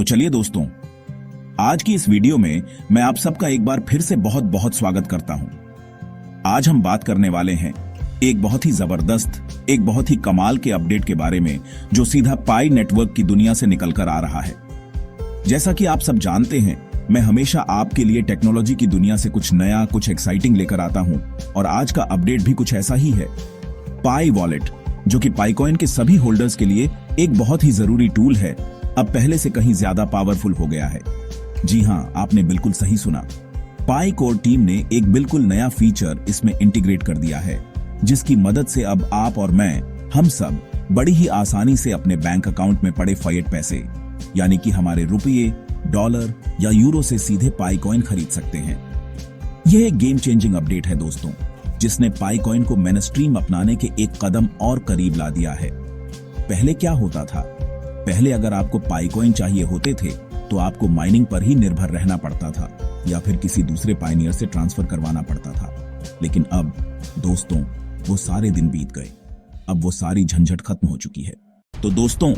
तो चलिए दोस्तों, आज की इस वीडियो में मैं आप सबका एक बार फिर से बहुत बहुत स्वागत करता हूं। आज हम बात करने वाले हैं एक बहुत ही जबरदस्त, एक बहुत ही कमाल के अपडेट के बारे में जो सीधा पाई नेटवर्क की दुनिया से निकलकर आ रहा है। जैसा कि आप सब जानते हैं, मैं हमेशा आपके लिए टेक्नोलॉजी की दुनिया से कुछ नया, कुछ एक्साइटिंग लेकर आता हूं और आज का अपडेट भी कुछ ऐसा ही है। पाई वॉलेट, जो कि पाईकॉइन के सभी होल्डर्स के लिए एक बहुत ही जरूरी टूल है, अब पहले से कहीं ज्यादा पावरफुल हो गया है। जी हां, आपने बिल्कुल सही सुना। पाई कोर टीम ने एक बिल्कुल नया फीचर इसमें इंटीग्रेट कर दिया है, जिसकी मदद से अब आप और मैं, हम सब बड़ी ही आसानी से अपने बैंक अकाउंट में पड़े फाइट पैसे, यानी कि हमारे रुपये, डॉलर या यूरो से सीधे पाईकॉइन खरीद सकते हैं। यह एक गेम चेंजिंग अपडेट है दोस्तों, जिसने पाईकॉइन को मेनस्ट्रीम अपनाने के एक कदम और करीब ला दिया है। पहले क्या होता था? पहले अगर आपको पाईकॉइन चाहिए होते थे तो आपको माइनिंग पर ही निर्भर रहना पड़ता था या फिर किसी दूसरे पायनियर से ट्रांसफर करवाना पड़ता था। लेकिन अब दोस्तों, वो सारे दिन बीत गए। अब वो सारी झंझट खत्म हो चुकी है। तो दोस्तों,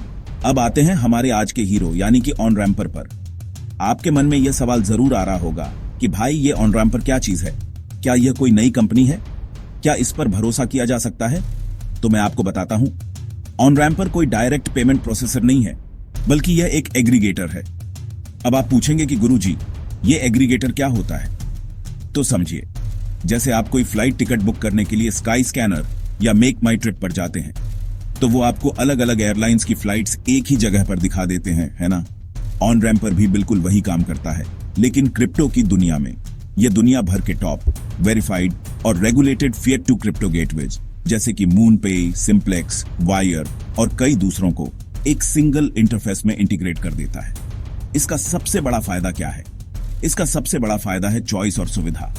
अब आते हैं हमारे आज के हीरो यानी कि ऑन रैम्पर पर। आपके मन में यह सवाल जरूर आ रहा होगा कि भाई, ये ऑन रैम्पर क्या चीज है? क्या यह कोई नई कंपनी है? क्या इस पर भरोसा किया जा सकता है? तो मैं आपको बताता हूं, ऑन रैम्पर कोई डायरेक्ट पेमेंट प्रोसेसर नहीं है, बल्कि यह एक एग्रीगेटर है। अब आप पूछेंगे कि गुरुजी, ये एग्रीगेटर क्या होता है? तो समझिए, जैसे आप कोई फ्लाइट टिकट बुक करने के लिए स्काई स्कैनर या मेक माई ट्रिप पर जाते हैं, तो वो आपको अलग अलग एयरलाइंस की फ्लाइट्स एक ही जगह पर दिखा देते हैं, है ना? ऑन रैम्पर भी बिल्कुल वही काम करता है, लेकिन क्रिप्टो की दुनिया में। यह दुनिया भर के टॉप, वेरीफाइड और regulated fiat to crypto gateways जैसे कि मूनपे, सिंप्लेक्स, वायर और कई दूसरों को एक सिंगल इंटरफेस में इंटीग्रेट कर देता है। इसका सबसे बड़ा फायदा क्या है? इसका सबसे बड़ा फायदा है चॉइस और सुविधा।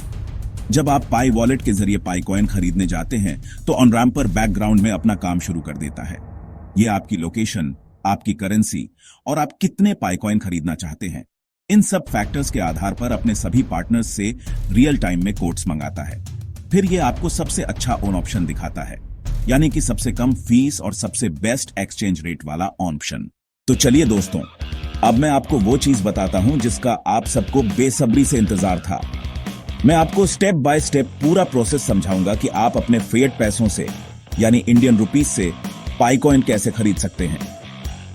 जब आप पाई वॉलेट के जरिए पाईकॉइन खरीदने जाते हैं तो ऑन रैम्पर बैकग्राउंड में अपना काम शुरू कर देता है। यह आपकी लोकेशन, आपकी करेंसी और आप कितने पाईकॉइन खरीदना चाहते हैं, इन सब फैक्टर्स के आधार पर अपने सभी पार्टनर्स से रियल टाइम में कोट्स मंगाता है। फिर यह आपको सबसे अच्छा ऑन ऑप्शन दिखाता है, यानी कि सबसे कम फीस और सबसे बेस्ट एक्सचेंज रेट वाला ऑप्शन। तो चलिए दोस्तों, अब मैं आपको वो चीज बताता हूं जिसका आप सबको बेसब्री से इंतजार था। मैं आपको स्टेप बाय स्टेप पूरा प्रोसेस समझाऊंगा कि आप अपने फिएट पैसों से, यानी इंडियन रुपीस से, पाईकॉइन कैसे खरीद सकते हैं।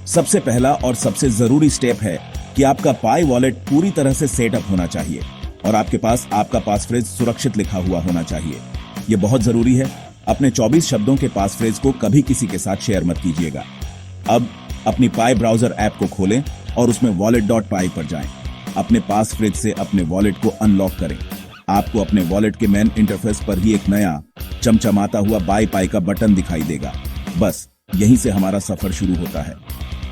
सबसे पहला और सबसे जरूरी स्टेप है कि आपका पाई वॉलेट पूरी तरह से सेटअप होना चाहिए और आपके पास आपका पासफ्रेज सुरक्षित लिखा हुआ होना चाहिए। यह बहुत जरूरी है। अपने 24 शब्दों के पासफ्रेज को कभी किसी के साथ शेयर मत कीजिएगा। अब अपनी पाई ब्राउजर ऐप को खोलें और उसमें wallet.py पर जाएं। अपने पासफ्रेज से अपने वॉलेट को अनलॉक करें। आपको अपने वॉलेट के मेन इंटरफेस पर ही एक नया चमचमाता हुआ बाय पाई का बटन दिखाई देगा। बस यहीं से हमारा सफर शुरू होता है।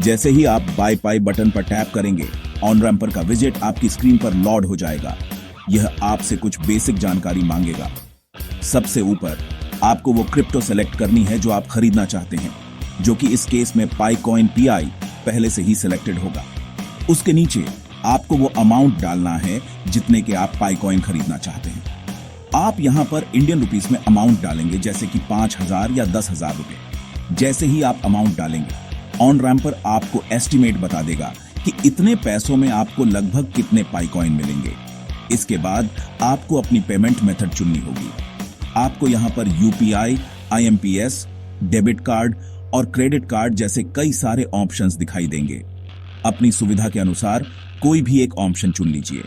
जैसे ही आप बाय पाई बटन पर टैप करेंगे, ऑन रैम्पर का विजेट आपकी स्क्रीन पर लोड हो जाएगा। यह आपसे कुछ बेसिक जानकारी मांगेगा। सबसे ऊपर आपको वो क्रिप्टो सेलेक्ट करनी है जो आप खरीदना चाहते हैं, जो कि इस केस में पाईकॉइन PI पहले से ही सिलेक्टेड होगा। उसके नीचे आपको वो अमाउंट डालना है जितने के आप पाईकॉइन खरीदना चाहते हैं। आप यहां पर इंडियन रुपीस में अमाउंट डालेंगे, जैसे कि 5,000 या 10,000 रुपए। जैसे ही आप अमाउंट डालेंगे, ऑन रैम्पर आपको एस्टिमेट बता देगा कि इतने पैसों में आपको लगभग कितने पाईकॉइन मिलेंगे। इसके बाद आपको अपनी पेमेंट मेथड चुननी होगी। आपको यहां पर UPI, IMPS, डेबिट कार्ड और क्रेडिट कार्ड जैसे कई सारे ऑप्शंस दिखाई देंगे। अपनी सुविधा के अनुसार कोई भी एक ऑप्शन चुन लीजिए।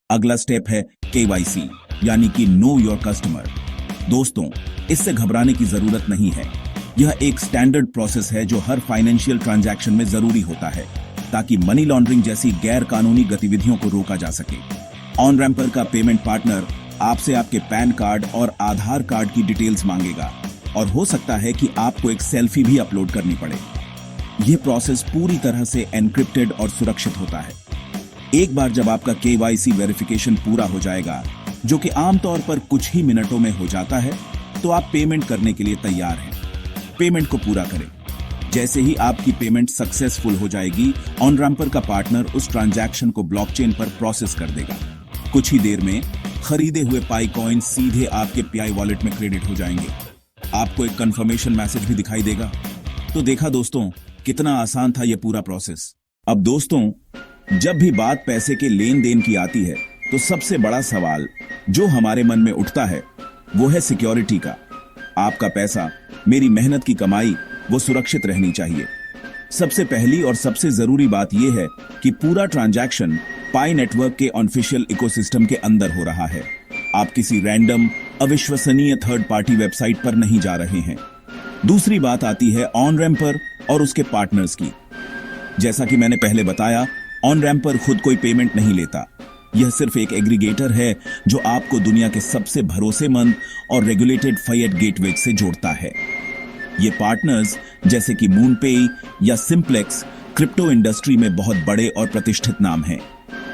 अगला स्टेप है KYC, यानी कि नो योर कस्टमर। दोस्तों, इससे घबराने की जरूरत नहीं है। यह एक स्टैंडर्ड प्रोसेस है जो हर फाइनेंशियल ट्रांजैक्शन में जरूरी होता है, ताकि मनी लॉन्ड्रिंग जैसी गैर कानूनी गतिविधियों को रोका जा सके। ऑन रैम्पर का पेमेंट पार्टनर आपसे आपके पैन कार्ड और आधार कार्ड की डिटेल्स मांगेगा और हो सकता है कि आपको एक सेल्फी भी अपलोड करनी पड़े। यह प्रोसेस पूरी तरह से एन्क्रिप्टेड और सुरक्षित होता है। एक बार जब आपका KYC वेरिफिकेशन पूरा हो जाएगा, जो कि आमतौर पर कुछ ही मिनटों में हो जाता है, तो आप पेमेंट करने के लिए तैयार हैं। पेमेंट को पूरा करें। जैसे ही आपकी पेमेंट सक्सेसफुल हो जाएगी, ऑन रैम्पर का पार्टनर उस ट्रांजैक्शन को ब्लॉकचेन पर प्रोसेस कर देगा। कुछ ही देर में खरीदे हुए पाईकॉइन सीधे आपके PI वॉलेट में क्रेडिट हो जाएंगे। आपको एक कंफर्मेशन मैसेज भी दिखाई देगा। तो देखा दोस्तों, कितना आसान था यह पूरा प्रोसेस। अब दोस्तों, जब भी बात पैसे के लेन देन की आती है तो सबसे बड़ा सवाल जो हमारे मन में उठता है वो है सिक्योरिटी का। आपका पैसा, मेरी मेहनत की कमाई, वो सुरक्षित रहनी चाहिए। सबसे पहली और सबसे जरूरी बात यह है कि पूरा ट्रांजैक्शन पाई नेटवर्क के ऑफिशियल इकोसिस्टम के अंदर हो रहा है। आप किसी रैंडम अविश्वसनीय थर्ड पार्टी वेबसाइट पर नहीं जा रहे हैं। दूसरी बात आती है ऑन रैम्पर और उसके पार्टनर्स की। जैसा कि मैंने पहले बताया, ऑन रैम्पर खुद कोई पेमेंट नहीं लेता। यह सिर्फ एक एग्रीगेटर है जो आपको दुनिया के सबसे भरोसेमंद और रेगुलेटेड फाइएट गेटवे से जोड़ता है। ये पार्टनर्स जैसे कि मूनपेई या सिंप्लेक्स क्रिप्टो इंडस्ट्री में बहुत बड़े और प्रतिष्ठित नाम हैं।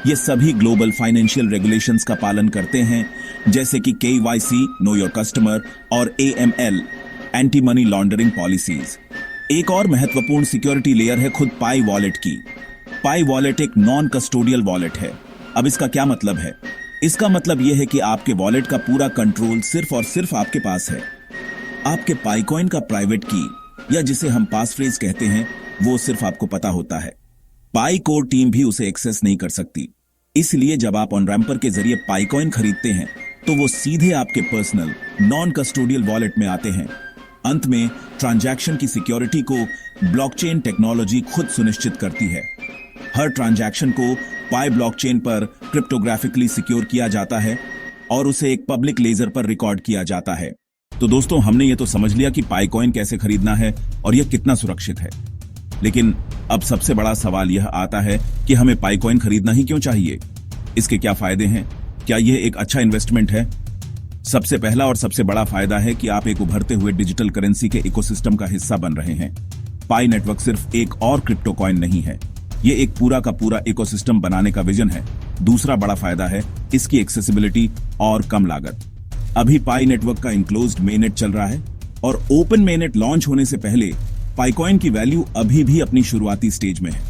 ये सभी ग्लोबल फाइनेंशियल रेगुलेशंस का पालन करते हैं, जैसे कि KYC नो योर कस्टमर और AML anti money laundering policies. एक और महत्वपूर्ण सिक्योरिटी लेयर है खुद पाई वॉलेट की। पाई वॉलेट एक नॉन कस्टोडियल वॉलेट है। अब इसका क्या मतलब है? इसका मतलब यह है कि आपके वॉलेट का पूरा कंट्रोल सिर्फ और सिर्फ आपके पास है। आपके पाईकॉइन का प्राइवेट की या जिसे हम पास फ्रेज कहते हैं वो सिर्फ आपको पता होता है। पाई कोर टीम भी उसे एक्सेस नहीं कर सकती। इसलिए जब आप ऑन रैम्पर के जरिए पाईकॉइन खरीदते हैं तो वो सीधे आपके पर्सनल नॉन कस्टोडियल वॉलेट में आते हैं। अंत में ट्रांजैक्शन की सिक्योरिटी को ब्लॉकचेन टेक्नोलॉजी खुद सुनिश्चित करती है। हर ट्रांजैक्शन को पाई ब्लॉकचेन पर क्रिप्टोग्राफिकली सिक्योर किया जाता है और उसे एक पब्लिक लेजर पर रिकॉर्ड किया जाता है। तो दोस्तों, हमने ये तो समझ लिया कि पाईकॉइन कैसे खरीदना है और यह कितना सुरक्षित है। लेकिन अब सबसे बड़ा सवाल यह आता है कि हमें पाईकॉइन खरीदना ही क्यों चाहिए? इसके क्या फायदे हैं? क्या यह एक अच्छा इन्वेस्टमेंट है? सबसे पहला और सबसे बड़ा फायदा है कि आप एक उभरते हुए डिजिटल करेंसी के इकोसिस्टम का हिस्सा बन रहे हैं। पाई नेटवर्क सिर्फ एक और क्रिप्टो कॉइन नहीं है, ये एक पूरा का पूरा इकोसिस्टम बनाने का विजन है। दूसरा बड़ा फायदा है इसकी एक्सेसिबिलिटी और कम लागत। अभी पाई नेटवर्क का इनक्लोज्ड मेननेट चल रहा है और ओपन मेननेट लॉन्च होने से पहले पाईकॉइन की वैल्यू अभी भी अपनी शुरुआती स्टेज में है।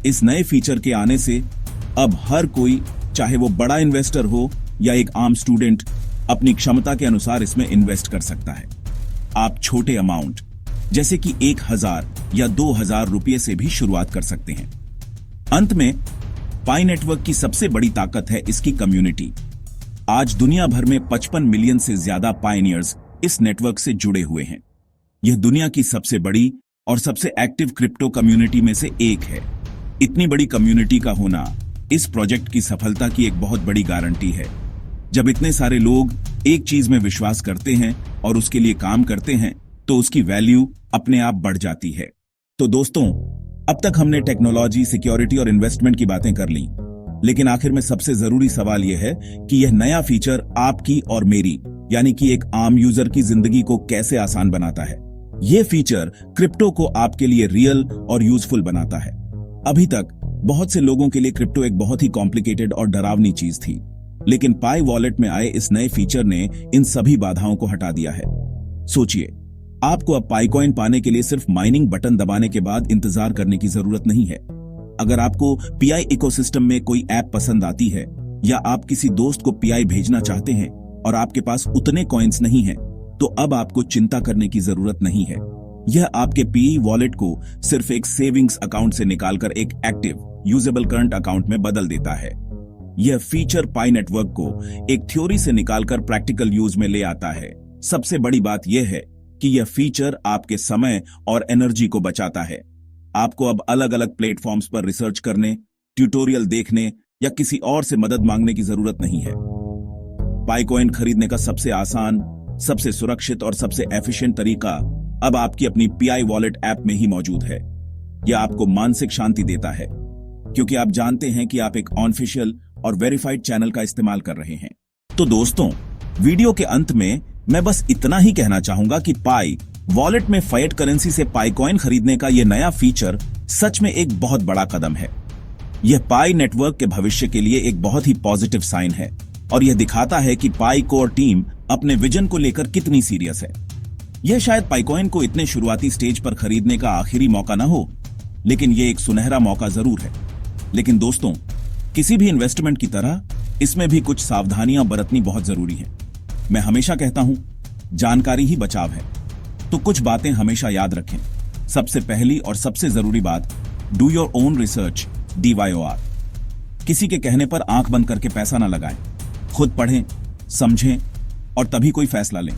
इस नए फीचर के आने से अब हर कोई, चाहे वो बड़ा इन्वेस्टर हो या एक आम स्टूडेंट, अपनी क्षमता के अनुसार इसमें इन्वेस्ट कर सकता है। आप छोटे अमाउंट जैसे कि 1000 या 2000 रुपये से भी शुरुआत कर सकते हैं। अंत में पाई नेटवर्क की सबसे बड़ी ताकत है इसकी कम्युनिटी। आज दुनिया भर में 55 मिलियन से ज्यादा पायनियर्स इस नेटवर्क से जुड़े हुए हैं। यह दुनिया की सबसे बड़ी और सबसे एक्टिव क्रिप्टो कम्युनिटी में से एक है। इतनी बड़ी कम्युनिटी का होना इस प्रोजेक्ट की सफलता की एक बहुत बड़ी गारंटी है। जब इतने सारे लोग एक चीज में विश्वास करते हैं और उसके लिए काम करते हैं तो उसकी वैल्यू अपने आप बढ़ जाती है। तो दोस्तों, अब तक हमने टेक्नोलॉजी, सिक्योरिटी और इन्वेस्टमेंट की बातें कर ली, लेकिन आखिर में सबसे जरूरी सवाल यह है कि यह नया फीचर आपकी और मेरी, यानी कि एक आम यूजर की जिंदगी को कैसे आसान बनाता है। यह फीचर क्रिप्टो को आपके लिए रियल और यूजफुल बनाता है। अभी तक बहुत से लोगों के लिए क्रिप्टो एक बहुत ही कॉम्प्लिकेटेड और डरावनी चीज थी, लेकिन पाई वॉलेट में आए इस नए फीचर ने इन सभी बाधाओं को हटा दिया है। सोचिए, आपको अब पाईकॉइन पाने के लिए सिर्फ माइनिंग बटन दबाने के बाद इंतजार करने की जरूरत नहीं है। अगर आपको पीआई इकोसिस्टम में कोई ऐप पसंद आती है या आप किसी दोस्त को पीआई भेजना चाहते हैं और आपके पास उतने कॉइन्स नहीं हैं, तो अब आपको चिंता करने की जरूरत नहीं है। यह आपके पीई वॉलेट को सिर्फ एक सेविंग्स अकाउंट से निकालकर एक एक्टिव यूजेबल करंट अकाउंट में बदल देता है। यह फीचर पाई नेटवर्क को एक थ्योरी से निकालकर प्रैक्टिकल यूज में ले आता है। सबसे बड़ी बात यह है कि यह फीचर आपके समय और एनर्जी को बचाता है। आपको अब अलग अलग प्लेटफॉर्म्स पर रिसर्च करने, ट्यूटोरियल देखने या किसी और से मदद मांगने की जरूरत नहीं है। पाईकॉइन खरीदने का सबसे आसान, सबसे सुरक्षित और सबसे एफिशिएंट तरीका अब आपकी अपनी पीआई वॉलेट ऐप में ही मौजूद है। यह आपको मानसिक शांति देता है क्योंकि आप जानते हैं कि आप एक ऑफिशियल और वेरीफाइड चैनल का इस्तेमाल कर रहे हैं। तो दोस्तों, वीडियो के अंत में मैं बस इतना ही कहना चाहूंगा कि पाई वॉलेट में फाइएट करेंसी से पाईकॉइन खरीदने का यह नया फीचर सच में एक बहुत बड़ा कदम है। यह पाई नेटवर्क के भविष्य के लिए एक बहुत ही पॉजिटिव साइन है और यह दिखाता है कि पाई कोर टीम अपने विजन को लेकर कितनी सीरियस है। यह शायद पाईकॉइन को इतने शुरुआती स्टेज पर खरीदने का आखिरी मौका न हो, लेकिन यह एक सुनहरा मौका जरूर है। लेकिन दोस्तों, किसी भी इन्वेस्टमेंट की तरह इसमें भी कुछ सावधानियां बरतनी बहुत जरूरी है। मैं हमेशा कहता हूं, जानकारी ही बचाव है, तो कुछ बातें हमेशा याद रखें। सबसे पहली और सबसे जरूरी बात, do your own research, DYOR। किसी के कहने पर आंख बंद करके पैसा ना लगाएं। खुद पढ़ें, समझें और तभी कोई फैसला लें।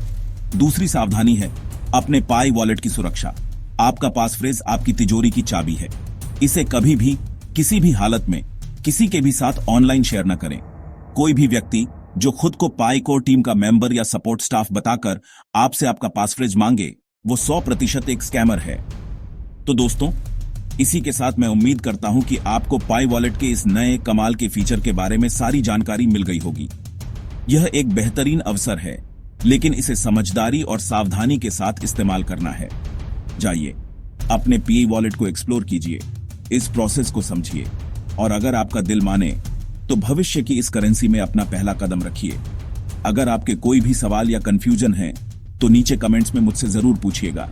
दूसरी सावधानी है अपने पाई वॉलेट की सुरक्षा। आपका पासफ्रेज आपकी तिजोरी की चाबी है। इसे कभी भी किसी भी हालत में किसी के भी साथ ऑनलाइन शेयर न करें। कोई भी व्यक्ति जो खुद को पाई कोर टीम का मेंबर या सपोर्ट स्टाफ बताकर आपसे आपका पासफ्रेज मांगे, वो 100% एक स्कैमर है। तो दोस्तों, इसी के साथ मैं उम्मीद करता हूं कि आपको पाई वॉलेट के इस नए कमाल के फीचर के बारे में सारी जानकारी मिल गई होगी। यह एक बेहतरीन अवसर है, लेकिन इसे समझदारी और सावधानी के साथ इस्तेमाल करना है। जाइए, अपने पाई वॉलेट को एक्सप्लोर कीजिए, इस प्रोसेस को समझिए और अगर आपका दिल माने तो भविष्य की इस करेंसी में अपना पहला कदम रखिए। अगर आपके कोई भी सवाल या कंफ्यूजन है तो नीचे कमेंट्स में मुझसे जरूर पूछिएगा।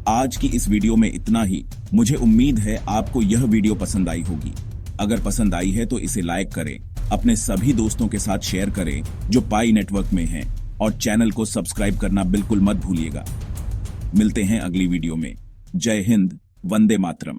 आज की इस वीडियो में इतना ही। मुझे उम्मीद है आपको यह वीडियो पसंद आई होगी। अगर पसंद आई है तो इसे लाइक करें, अपने सभी दोस्तों के साथ शेयर करें जो पाई नेटवर्क में हैं और चैनल को सब्सक्राइब करना बिल्कुल मत भूलिएगा। मिलते हैं अगली वीडियो में। जय हिंद, वंदे मातरम।